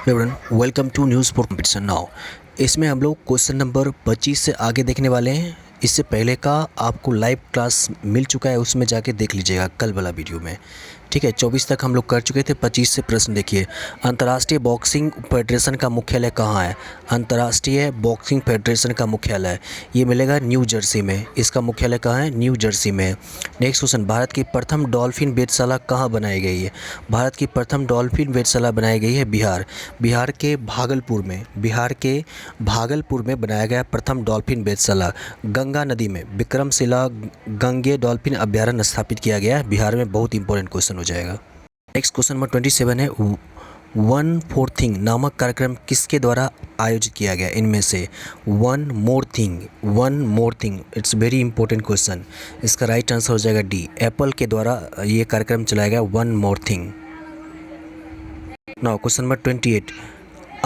Everyone welcome to news for competition now. इसमें हम लोग क्वेश्चन नंबर 25 से आगे देखने वाले हैं। इससे पहले का आपको लाइव क्लास मिल चुका है, उसमें जाके देख लीजिएगा कल वाला वीडियो में। ठीक है, 24 तक हम लोग कर चुके थे। 25 से प्रश्न देखिए। अंतर्राष्ट्रीय बॉक्सिंग फेडरेशन का मुख्यालय कहाँ है? अंतर्राष्ट्रीय बॉक्सिंग फेडरेशन का मुख्यालय ये मिलेगा न्यू जर्सी में। इसका मुख्यालय कहाँ है? न्यू जर्सी में। नेक्स्ट क्वेश्चन, भारत की प्रथम डॉल्फिन वेधशाला कहाँ बनाई गई है? भारत की प्रथम डॉल्फिन वेधशाला बनाई गई है बिहार के भागलपुर में बनाया गया प्रथम डॉल्फिन वेधशाला। गंगा नदी में विक्रमशिला गंगे डॉल्फिन अभ्यारण्य स्थापित किया गया है बिहार में। बहुत इंपॉर्टेंट क्वेश्चन हो जाएगा। नेक्स्ट क्वेश्चन नंबर 27 है, वन फोर थिंग नामक कार्यक्रम किसके द्वारा आयोजित किया गया? इनमें से one more thing it's very important question. इसका राइट आंसर हो जाएगा डी, एप्पल के द्वारा ये कार्यक्रम चलाया गया one more thing. Now question number 28,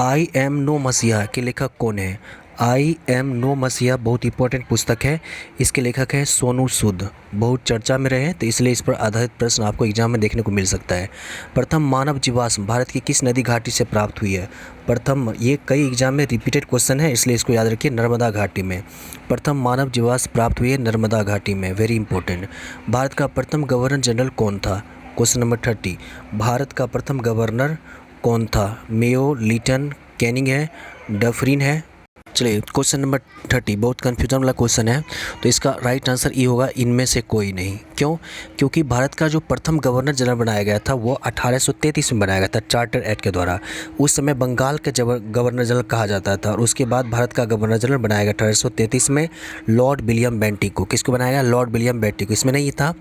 I am no messiah के लेखक कौन है? आई एम नो मसीहा बहुत इंपॉर्टेंट पुस्तक है। इसके लेखक है सोनू सूद, बहुत चर्चा में रहे हैं, तो इसलिए इस पर आधारित प्रश्न आपको एग्जाम में देखने को मिल सकता है। प्रथम मानव जीवाश्म भारत की किस नदी घाटी से प्राप्त हुई है? प्रथम, ये कई एग्जाम में रिपीटेड क्वेश्चन है, इसलिए इसको याद रखिए, नर्मदा घाटी में। प्रथम मानव जीवाश्म प्राप्त हुई है नर्मदा घाटी में, वेरी इंपॉर्टेंट। भारत का प्रथम गवर्नर जनरल कौन था? क्वेश्चन नंबर 30, भारत का प्रथम गवर्नर कौन था? मेयो, लीटन, कैनिंग है, डफरिन है। चलिए क्वेश्चन नंबर 30 बहुत कन्फ्यूजन वाला क्वेश्चन है, तो इसका राइट आंसर ये होगा, इनमें से कोई नहीं। क्यों? क्योंकि भारत का जो प्रथम गवर्नर जनरल बनाया गया था वो 1833 में बनाया गया था चार्टर एक्ट के द्वारा। उस समय बंगाल के गवर्नर जनरल कहा जाता था, और उसके बाद भारत का गवर्नर जनरल बनाया गया 1833 में लॉर्ड विलियम बेंटिक को। किसको बनाया गया? लॉर्ड विलियम बेंटिक को, इसमें नहीं था।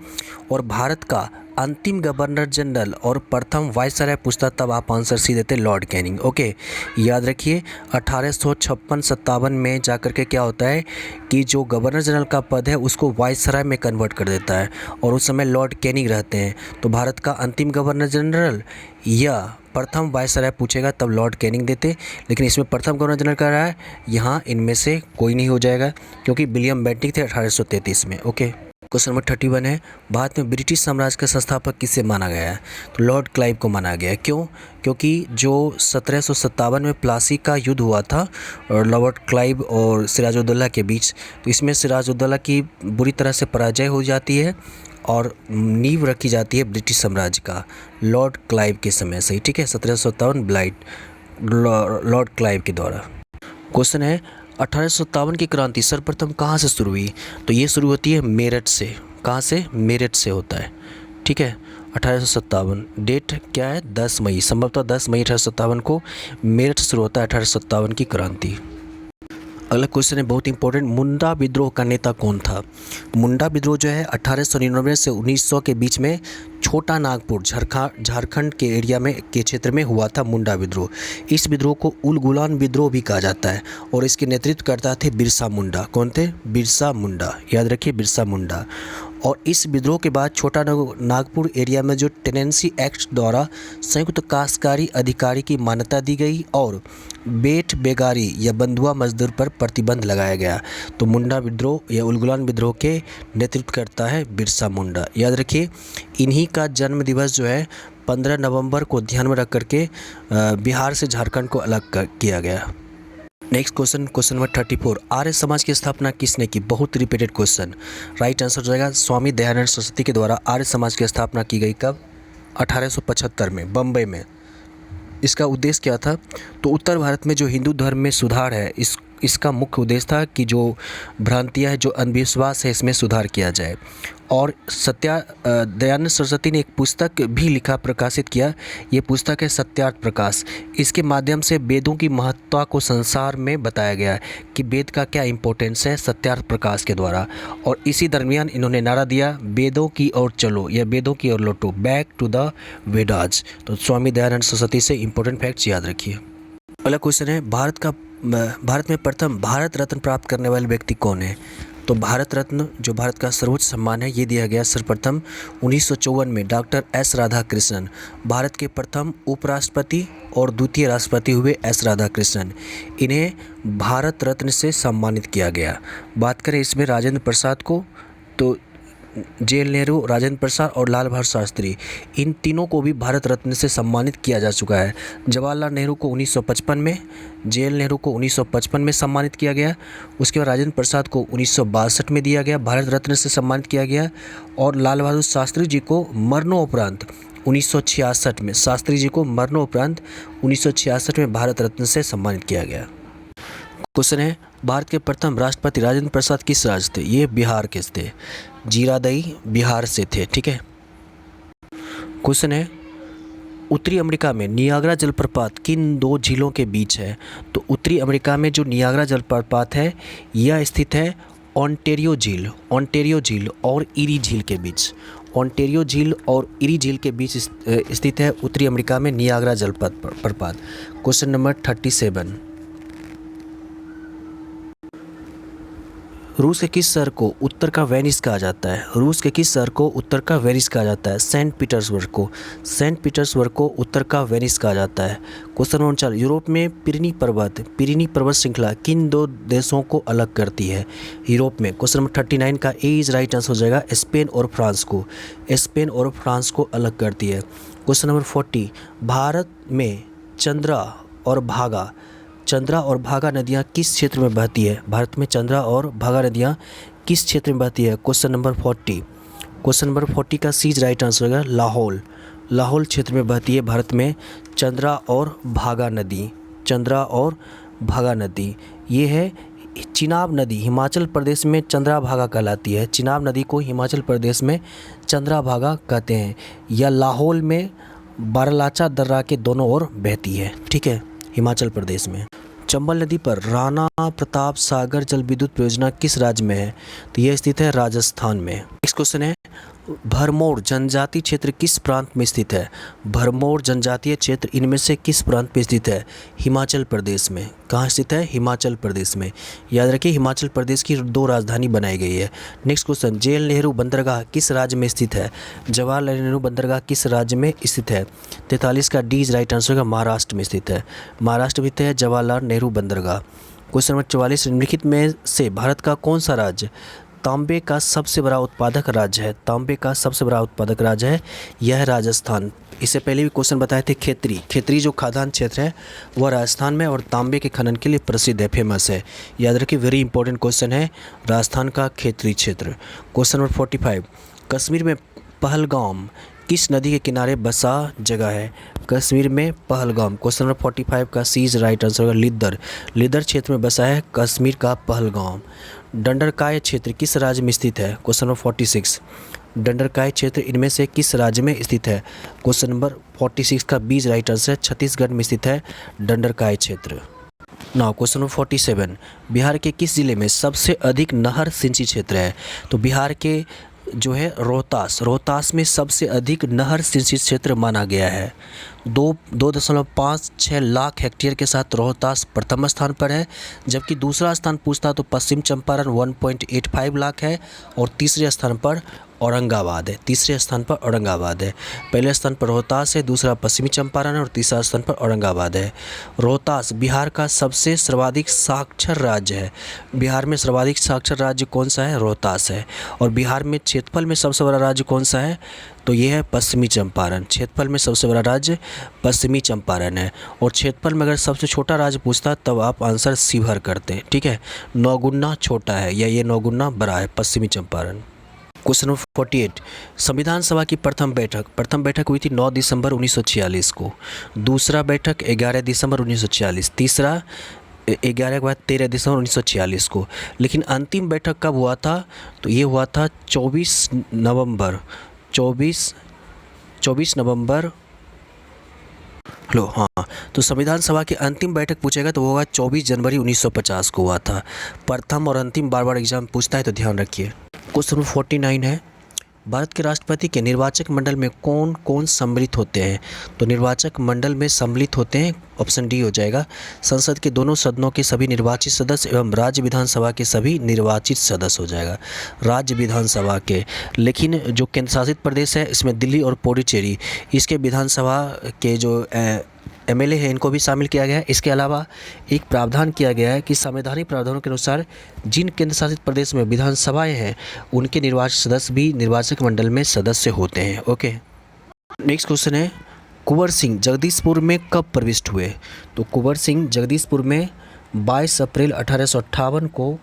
और भारत का अंतिम गवर्नर जनरल और प्रथम वायसराय पूछता तब आप आंसर सी देते लॉर्ड कैनिंग। ओके, याद रखिए 1856-57 में जाकर के क्या होता है कि जो गवर्नर जनरल का पद है उसको वायसराय में कन्वर्ट कर देता है, और उस समय लॉर्ड कैनिंग रहते हैं। तो भारत का अंतिम गवर्नर जनरल या प्रथम वायसराय पूछेगा तब लॉर्ड कैनिंग देते, लेकिन इसमें प्रथम गवर्नर जनरल का रहा है, यहाँ इनमें से कोई नहीं हो जाएगा, क्योंकि विलियम बेंटिक थे 1833 में। ओके, क्वेश्चन नंबर 31 है, भारत में ब्रिटिश साम्राज्य का संस्थापक किसे माना गया है? तो लॉर्ड क्लाइव को माना गया है। क्यों? क्योंकि जो 1757 में प्लासी का युद्ध हुआ था और लॉर्ड क्लाइव और सिराजुद्दौला के बीच, तो इसमें सिराजुद्दौला की बुरी तरह से पराजय हो जाती है और नींव रखी जाती है ब्रिटिश साम्राज्य का लॉर्ड क्लाइव के समय से ही। ठीक है, 1757 लॉर्ड क्लाइव के द्वारा। क्वेश्चन है, 1857 की क्रांति सर्वप्रथम कहाँ से शुरू हुई? तो ये शुरू होती है मेरठ से। कहाँ से? मेरठ से होता है। ठीक है, 1857 डेट क्या है? 10 मई, संभवतः 10 मई 1857 को मेरठ से शुरू होता है 1857 की क्रांति। अगला क्वेश्चन है बहुत इंपॉर्टेंट, मुंडा विद्रोह का नेता कौन था? मुंडा विद्रोह जो है 1899 से 1900 के बीच में छोटा नागपुर झारखंड के एरिया में के क्षेत्र में हुआ था मुंडा विद्रोह। इस विद्रोह को उलगुलान विद्रोह भी कहा जाता है, और इसके नेतृत्व करता थे बिरसा मुंडा। कौन थे? बिरसा मुंडा, याद रखिए बिरसा मुंडा। और इस विद्रोह के बाद छोटा नागपुर एरिया में जो टेनेंसी एक्ट द्वारा संयुक्त काश्तकारी अधिकारी की मान्यता दी गई और बेट बेगारी या बंधुआ मजदूर पर प्रतिबंध लगाया गया। तो मुंडा विद्रोह या उलगुलान विद्रोह के नेतृत्व करता है बिरसा मुंडा। याद रखिए, इन्हीं का जन्म दिवस जो है 15 नवंबर को ध्यान में रख करके बिहार से झारखंड को अलग किया गया। Next question, question number 34, Arya Samaj की स्थापना किसने की? बहुत रिपीटेड क्वेश्चन। राइट आंसर हो जाएगा स्वामी दयानंद सरस्वती के द्वारा आर्य समाज की स्थापना की गई। कब? 1875 में बम्बई में। इसका उद्देश्य क्या था? तो उत्तर भारत में जो हिंदू धर्म में सुधार है, इसका मुख्य उद्देश्य था कि जो भ्रांतियाँ हैं, जो अंधविश्वास है, इसमें सुधार किया जाए। और दयानंद सरस्वती ने एक पुस्तक भी लिखा, प्रकाशित किया। ये पुस्तक है सत्यार्थ प्रकाश। इसके माध्यम से वेदों की महत्ता को संसार में बताया गया कि वेद का क्या इंपॉर्टेंस है, सत्यार्थ प्रकाश के द्वारा। और इसी दरमियान इन्होंने नारा दिया, वेदों की ओर चलो या वेदों की ओर लौटो, बैक टू द वेदास। तो स्वामी दयानंद सरस्वती से इंपॉर्टेंट फैक्ट्स याद रखिए। अगला क्वेश्चन है, भारत में प्रथम भारत रत्न प्राप्त करने वाले व्यक्ति कौन है? तो भारत रत्न जो भारत का सर्वोच्च सम्मान है, ये दिया गया सर्वप्रथम 1954 में डॉक्टर एस राधाकृष्णन। भारत के प्रथम उपराष्ट्रपति और द्वितीय राष्ट्रपति हुए एस राधाकृष्णन। इन्हें भारत रत्न से सम्मानित किया गया। बात करें इसमें राजेंद्र प्रसाद को, तो जवाहरलाल नेहरू, राजेंद्र प्रसाद और लाल बहादुर शास्त्री, इन तीनों को भी भारत रत्न से सम्मानित किया जा चुका है। जवाहरलाल नेहरू को 1955 में, जवाहरलाल नेहरू को 1955 में सम्मानित किया गया। उसके बाद राजेंद्र प्रसाद को 1962 में दिया गया, भारत रत्न से सम्मानित किया गया। और लाल बहादुर शास्त्री जी को मरणोपरांत 1966 में, शास्त्री जी को मरणोपरांत 1966 में भारत रत्न से सम्मानित किया गया। क्वेश्चन है, भारत के प्रथम राष्ट्रपति राजेंद्र प्रसाद किस राज्य थे? ये बिहार के थे, जीरादई बिहार से थे। ठीक है। क्वेश्चन है, उत्तरी अमेरिका में नियाग्रा जलप्रपात किन दो झीलों के बीच है? तो उत्तरी अमेरिका में जो नियाग्रा जलप्रपात है यह स्थित है ओंटारियो झील और इरी झील के बीच। ओंटारियो झील और इरी झील के बीच स्थित है उत्तरी अमेरिका में नियाग्रा जलप्रपात। क्वेश्चन नंबर 37, रूस के किस शहर को उत्तर का वेनिस कहा जाता है? रूस के किस शहर को उत्तर का वेनिस कहा जाता है? सेंट पीटर्सबर्ग को उत्तर का वेनिस कहा जाता है। क्वेश्चन नंबर 4, यूरोप में पिरेनी पर्वत श्रृंखला किन दो देशों को अलग करती है? यूरोप में। क्वेश्चन नंबर 39 का ए इज राइट आंसर हो जाएगा, स्पेन और फ्रांस को अलग करती है। क्वेश्चन नंबर 40, भारत में चंद्रा और भागा नदियाँ किस क्षेत्र में बहती है? भारत में चंद्रा और भागा नदियाँ किस क्षेत्र में बहती है? क्वेश्चन नंबर 40 का सी इज राइट आंसर होगा, लाहौल क्षेत्र में बहती है भारत में चंद्रा और भागा नदी। ये है चिनाब नदी, हिमाचल प्रदेश में चंद्राभागा कहलाती है। चिनाब नदी को हिमाचल प्रदेश में चंद्राभागा कहते हैं। यह लाहौल में बारालाचा दर्रा के दोनों ओर बहती है। ठीक है, हिमाचल प्रदेश में। चंबल नदी पर राणा प्रताप सागर जल विद्युत परियोजना किस राज्य में है? तो यह स्थित है राजस्थान में। नेक्स्ट क्वेश्चन है, भरमौर जनजातीय क्षेत्र किस प्रांत में स्थित है? भरमौर जनजातीय क्षेत्र इनमें से किस प्रांत में स्थित है? हिमाचल प्रदेश में। कहाँ स्थित है? हिमाचल प्रदेश में। याद रखिए, हिमाचल प्रदेश की 2 राजधानी बनाई गई है। नेक्स्ट क्वेश्चन, जवाहरलाल नेहरू बंदरगाह किस राज्य में स्थित है? जवाहरलाल नेहरू बंदरगाह किस राज्य में स्थित है? 43 का डी इज राइट आंसर होगा, महाराष्ट्र में स्थित है। महाराष्ट्र में स्थित है जवाहरलाल नेहरू बंदरगाह। क्वेश्चन नंबर 44, निम्नलिखित में से भारत का कौन सा राज्य तांबे का सबसे बड़ा उत्पादक राज्य है? तांबे का सबसे बड़ा उत्पादक राज्य है, यह है राजस्थान। इससे पहले भी क्वेश्चन बताए थे, खेतरी जो खाद्यान्न क्षेत्र है वह राजस्थान में और तांबे के खनन के लिए प्रसिद्ध है, फेमस है। याद रखिए, वेरी इंपॉर्टेंट क्वेश्चन है, राजस्थान का खेतरी क्षेत्र। क्वेश्चन नंबर 45, कश्मीर में पहलगाम किस नदी के किनारे बसा जगह है? कश्मीर में पहलगाम। क्वेश्चन नंबर 45 का सी इज राइट आंसर होगा, लिद्दर क्षेत्र में बसा है कश्मीर का पहलगाम। दंडरकाय क्षेत्र किस राज्य में स्थित है? क्वेश्चन नंबर 46, दंडरकाय क्षेत्र इनमें से किस राज्य में स्थित है? क्वेश्चन नंबर 46 का B is right answer, Chhattisgarh में स्थित है दंडरकाय क्षेत्र। नाउ क्वेश्चन नंबर 47, बिहार के किस जिले में सबसे अधिक नहर सिंचित क्षेत्र है? तो बिहार के जो है रोहतास में सबसे अधिक नहर सिंचित क्षेत्र माना गया है। 2.56 लाख हेक्टेयर के साथ रोहतास प्रथम स्थान पर है, जबकि दूसरा स्थान पूछता तो पश्चिम चंपारण 1.85 लाख है और तीसरे स्थान पर औरंगाबाद है। पहले स्थान पर रोहतास है, दूसरा पश्चिमी चंपारण है और तीसरा स्थान पर औरंगाबाद है। रोहतास बिहार का सबसे सर्वाधिक साक्षर राज्य है। बिहार में सर्वाधिक साक्षर राज्य कौन सा है? रोहतास है। और बिहार में क्षेत्रफल में सबसे बड़ा राज्य कौन सा है? तो ये है पश्चिमी चंपारण। क्षेत्रफल में सबसे बड़ा राज्य पश्चिमी चंपारण है। और क्षेत्रफल में अगर सबसे छोटा राज्य पूछता तब आप आंसर शिवहर करते हैं। ठीक है, 9 गुना छोटा है या ये 9 गुना बड़ा है पश्चिमी चंपारण। क्वेश्चन नंबर 48, संविधान सभा की प्रथम बैठक हुई थी 9 दिसंबर 1946 को। दूसरा बैठक 11 दिसंबर 1946, तीसरा 11 के बाद 13 दिसंबर 1946 को। लेकिन अंतिम बैठक कब हुआ था? तो ये हुआ था 24 नवंबर। तो संविधान सभा की अंतिम बैठक पूछेगा तो वो होगा 24 जनवरी 1950 को हुआ था। प्रथम और अंतिम बार एग्जाम पूछता है तो ध्यान रखिए। क्वेश्चन नंबर 49 है, भारत के राष्ट्रपति के निर्वाचक मंडल में कौन कौन सम्मिलित होते हैं? तो निर्वाचक मंडल में सम्मिलित होते हैं, ऑप्शन डी हो जाएगा, संसद के दोनों सदनों के सभी निर्वाचित सदस्य एवं राज्य विधानसभा के सभी निर्वाचित सदस्य हो जाएगा, राज्य विधानसभा के। लेकिन जो केंद्र शासित प्रदेश है इसमें दिल्ली और पुडुचेरी, इसके विधानसभा के जो एमएलए है इनको भी शामिल किया गया है। इसके अलावा एक प्रावधान किया गया है कि संवैधानिक प्रावधानों के अनुसार जिन केंद्र शासित प्रदेश में विधानसभाएं हैं उनके निर्वाचित सदस्य भी निर्वाचक मंडल में सदस्य होते हैं। ओके, नेक्स्ट क्वेश्चन है कुंवर सिंह जगदीशपुर में कब प्रविष्ट हुए? तो कुंवर सिंह जगदीशपुर में 22 अप्रैल 1858 को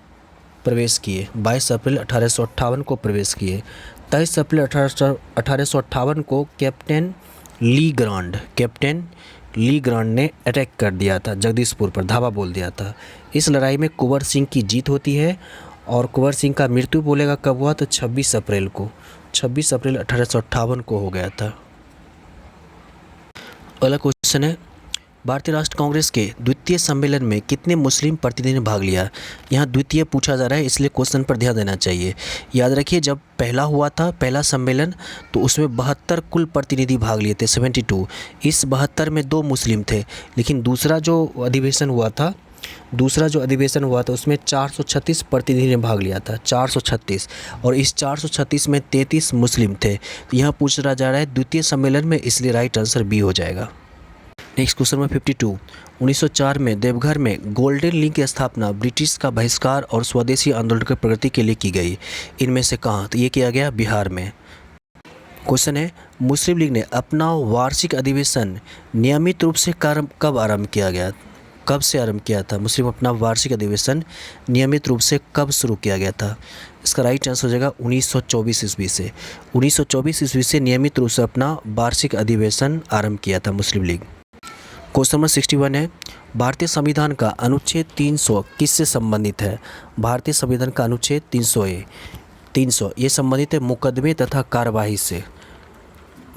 प्रवेश किए। 22 अप्रैल 1858 को प्रवेश किए। 23 अप्रैल 1858 को कैप्टन ली ग्रांड ने अटैक कर दिया था जगदीशपुर पर, धावा बोल दिया था। इस लड़ाई में कुंवर सिंह की जीत होती है और कुंवर सिंह का मृत्यु बोलेगा कब हुआ? तो 26 अप्रैल को, 26 अप्रैल 1858 को हो गया था। अगला क्वेश्चन है भारतीय राष्ट्र कांग्रेस के द्वितीय सम्मेलन में कितने मुस्लिम प्रतिनिधि ने भाग लिया? यहाँ द्वितीय पूछा जा रहा है इसलिए क्वेश्चन पर ध्यान देना चाहिए। याद रखिए जब पहला हुआ था पहला सम्मेलन तो उसमें 72 कुल प्रतिनिधि भाग लिए थे, 72। इस 72 में 2 मुस्लिम थे, लेकिन दूसरा जो अधिवेशन हुआ था उसमें 436 प्रतिनिधि ने भाग लिया था, 436, और इस 436 में 33 मुस्लिम थे। तो यहाँ पूछा जा रहा है द्वितीय सम्मेलन में, इसलिए राइट आंसर बी हो जाएगा। नेक्स्ट क्वेश्चन में 52 1904 में देवघर में गोल्डन लिंक की स्थापना ब्रिटिश का बहिष्कार और स्वदेशी आंदोलन की प्रगति के लिए की गई। इनमें से कहाँ? तो ये किया गया बिहार में। क्वेश्चन है मुस्लिम लीग ने अपना वार्षिक अधिवेशन नियमित रूप से कब आरंभ किया गया? कब से आरंभ किया था? मुस्लिम अपना वार्षिक अधिवेशन नियमित रूप से कब शुरू किया गया था? इसका राइट आंसर हो जाएगा 1924 ईस्वी से। 1924 ईस्वी से नियमित रूप से अपना वार्षिक अधिवेशन आरंभ किया था मुस्लिम लीग। क्वेश्चन नंबर 61 है भारतीय संविधान का अनुच्छेद 300 किससे संबंधित है? भारतीय संविधान का अनुच्छेद 300 ये संबंधित है मुकदमे तथा कार्यवाही से।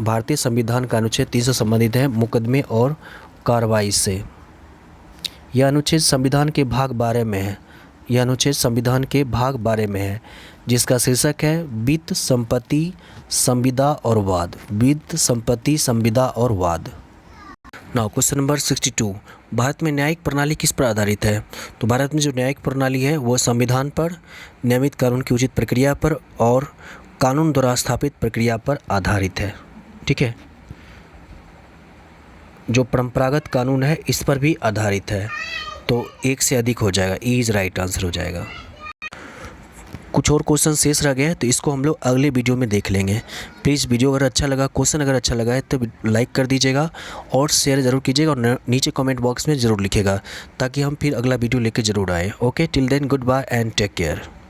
भारतीय संविधान का अनुच्छेद 300 संबंधित है मुकदमे और कार्रवाई से। यह अनुच्छेद संविधान के भाग 12 में है। यह अनुच्छेद संविधान के भाग 12 में है जिसका शीर्षक है वित्त, संपत्ति, संविदा और वाद। वित्त, संपत्ति, संविदा और वाद। नाउ क्वेश्चन नंबर 62 भारत में न्यायिक प्रणाली किस पर आधारित है? तो भारत में जो न्यायिक प्रणाली है वो संविधान पर, नियमित कानून की उचित प्रक्रिया पर और कानून द्वारा स्थापित प्रक्रिया पर आधारित है। ठीक है, जो परंपरागत कानून है इस पर भी आधारित है। तो एक से अधिक हो जाएगा, ई इज राइट आंसर हो जाएगा। कुछ और क्वेश्चन शेष रह गए हैं तो इसको हम लोग अगले वीडियो में देख लेंगे। प्लीज़ वीडियो अगर अच्छा लगा, क्वेश्चन अगर अच्छा लगा है तो लाइक कर दीजिएगा और शेयर ज़रूर कीजिएगा और नीचे कमेंट बॉक्स में ज़रूर लिखिएगा ताकि हम फिर अगला वीडियो लेके ज़रूर आए। Okay, till then goodbye and take care.